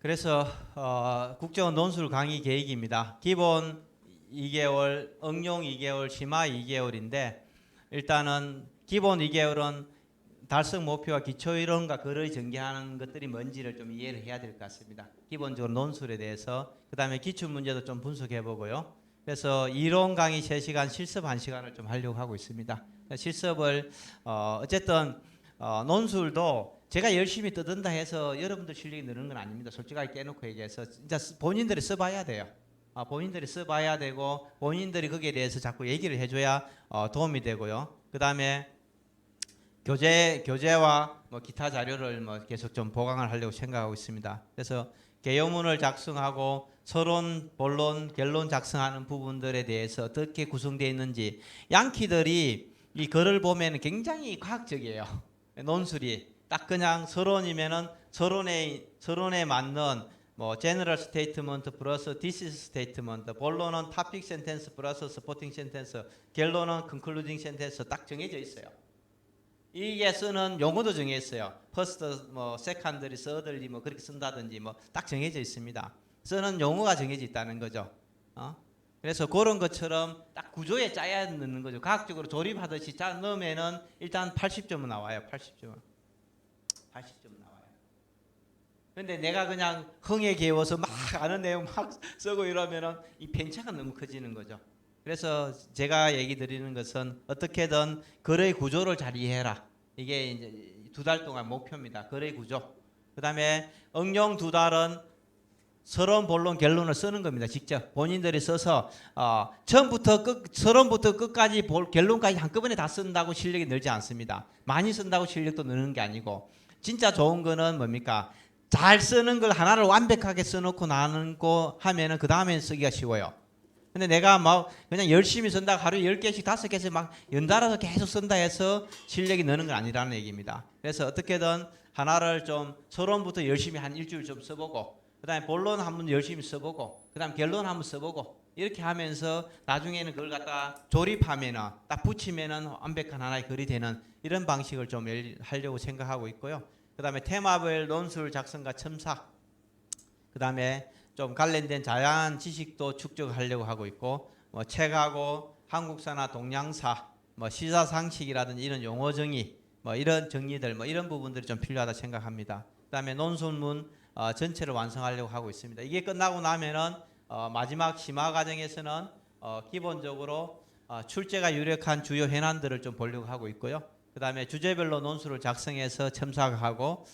그래서 국정원 논술 강의 계획입니다. 기본 2개월, 응용 2개월, 심화 2개월인데 일단은 기본 2개월은 달성 목표와 기초 이론과 그를 전개하는 것들이 뭔지를 좀 이해를 해야 될 것 같습니다. 기본적으로 논술에 대해서 그다음에 기출 문제도 좀 분석해 보고요. 그래서 이론 강의 3시간, 실습 1시간을 좀 하려고 하고 있습니다. 실습을 어쨌든 논술도 제가 열심히 떠든다 해서 여러분들 실력이 느는 건 아닙니다. 솔직하게 깨놓고 얘기해서 진짜 본인들이 써봐야 돼요. 본인들이 써봐야 되고 본인들이 거기에 대해서 자꾸 얘기를 해줘야 도움이 되고요. 그 다음에 교재와 뭐 기타 자료를 뭐 계속 좀 보강을 하려고 생각하고 있습니다. 그래서 개요문을 작성하고 서론, 본론, 결론 작성하는 부분들에 대해서 어떻게 구성되어 있는지 양키들이 이 글을 보면 굉장히 과학적이에요. 논술이 딱 그냥 서론이면은 서론에 맞는 뭐 제너럴 스테이트먼트 플러스 디시스 스테이트먼트, 본론은 토픽 센텐스 플러스 서포팅 센텐스, 결론은 컨클루징 센텐스 딱 정해져 있어요. 이게 쓰는 용어도 정했어요. 퍼스트, 뭐 세컨더리, 서더리 뭐 그렇게 쓴다든지 뭐 딱 정해져 있습니다. 쓰는 용어가 정해져 있다는 거죠. 그래서 그런 것처럼 딱 구조에 짜야 넣는 거죠. 과학적으로 조립하듯이 짜 넣으면은 일단 80점은 나와요. 80점 나와요. 근데 내가 그냥 흥에 개워서 막 아는 내용 막 쓰고 이러면은 이 편차가 너무 커지는 거죠. 그래서 제가 얘기 드리는 것은 어떻게든 글의 구조를 잘 이해해라. 이게 이제 2달 동안 목표입니다. 글의 구조. 그 다음에 응용 2달은 서론, 본론, 결론을 쓰는 겁니다. 직접 본인들이 써서 서론부터 끝까지 결론까지 한꺼번에 다 쓴다고 실력이 늘지 않습니다. 많이 쓴다고 실력도 느는 게 아니고 진짜 좋은 거는 뭡니까? 잘 쓰는 걸 하나를 완벽하게 써놓고 나누고 하면은 그 다음에 쓰기가 쉬워요. 근데 내가 막 그냥 열심히 쓴다 하루에 10개씩 5개씩 막 연달아서 계속 쓴다 해서 실력이 느는 건 아니라는 얘기입니다. 그래서 어떻게든 하나를 좀 서론부터 열심히 한 일주일 좀 써보고 그 다음에 본론 한번 열심히 써보고 그 다음 결론 한번 써보고 이렇게 하면서 나중에는 그걸 갖다 조립하면은 딱 붙이면은 완벽한 하나의 글이 되는 이런 방식을 좀 하려고 생각하고 있고요. 그 다음에 테마별 논술 작성과 첨삭 그 다음에 좀 관련된 다양한 지식도 축적하려고 하고 있고 뭐 책하고 한국사나 동양사 뭐 시사상식이라든지 이런 용어 정의 뭐 이런 정리들 뭐 이런 부분들이 좀 필요하다 생각합니다. 그다음에 논술문 전체를 완성하려고 하고 있습니다. 이게 끝나고 나면은 마지막 심화 과정에서는 기본적으로 출제가 유력한 주요 현안들을 좀 보려고 하고 있고요. 그다음에 주제별로 논술을 작성해서 첨삭하고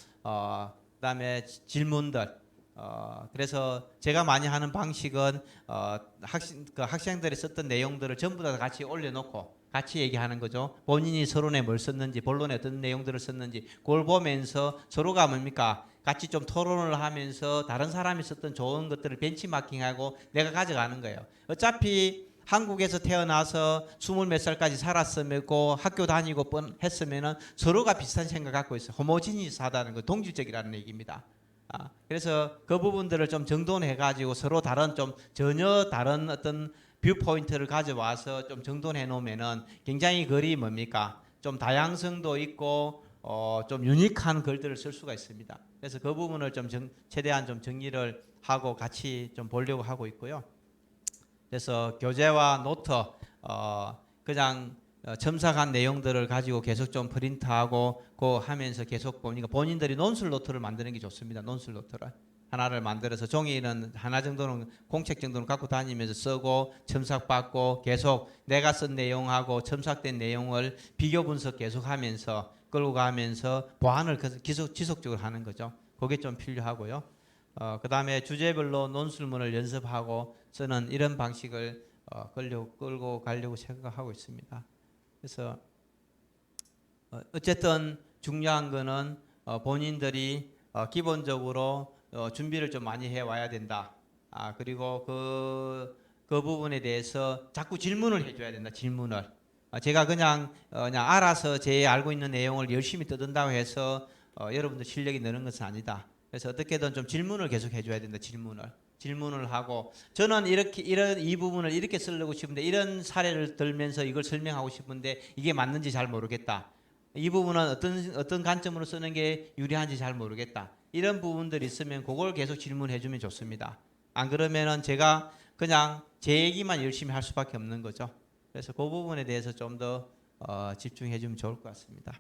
그다음에 질문들 그래서 제가 많이 하는 방식은 학생들이 썼던 내용들을 전부 다 같이 올려놓고 같이 얘기하는 거죠. 본인이 서론에 뭘 썼는지, 본론에 어떤 내용들을 썼는지 그걸 보면서 서로가 뭡니까? 같이 좀 토론을 하면서 다른 사람이 썼던 좋은 것들을 벤치마킹하고 내가 가져가는 거예요. 어차피 한국에서 태어나서 20몇 살까지 살았으면고 학교 다니고 했으면은 서로가 비슷한 생각 갖고 있어요. 호모지니스하다는 거, 동질적이라는 얘기입니다. 그래서 그 부분들을 좀 정돈해 가지고 서로 다른 좀 전혀 다른 어떤 뷰 포인트를 가져와서 좀 정돈해 놓으면은 굉장히 글이 뭡니까? 좀 다양성도 있고 좀 유니크한 글들을 쓸 수가 있습니다. 그래서 그 부분을 좀 최대한 좀 정리를 하고 같이 좀 보려고 하고 있고요. 그래서 교재와 노트 그냥 첨삭한 내용들을 가지고 계속 좀 프린트하고 하면서 계속 보니까 본인들이 논술 노트를 만드는 게 좋습니다. 논술 노트를 하나를 만들어서 종이는 하나 정도는 공책 정도는 갖고 다니면서 쓰고 첨삭받고 계속 내가 쓴 내용하고 첨삭된 내용을 비교 분석 계속하면서 끌고 가면서 보완을 지속적으로 하는 거죠. 그게 좀 필요하고요. 그 다음에 주제별로 논술문을 연습하고 쓰는 이런 방식을 끌고 가려고 생각하고 있습니다. 그래서 어쨌든 중요한 거는 본인들이 기본적으로 준비를 좀 많이 해 와야 된다. 그리고 그 부분에 대해서 자꾸 질문을 해줘야 된다. 질문을. 제가 그냥 알아서 제 알고 있는 내용을 열심히 떠든다고 해서 여러분들 실력이 느는 것은 아니다. 그래서 어떻게든 좀 질문을 계속 해줘야 된다. 질문을 하고 저는 이런 이 부분을 이렇게 쓰려고 싶은데 이런 사례를 들면서 이걸 설명하고 싶은데 이게 맞는지 잘 모르겠다. 이 부분은 어떤 관점으로 쓰는 게 유리한지 잘 모르겠다. 이런 부분들이 있으면 그걸 계속 질문해 주면 좋습니다. 안 그러면은 제가 그냥 제 얘기만 열심히 할 수밖에 없는 거죠. 그래서 그 부분에 대해서 좀 더 집중해 주면 좋을 것 같습니다.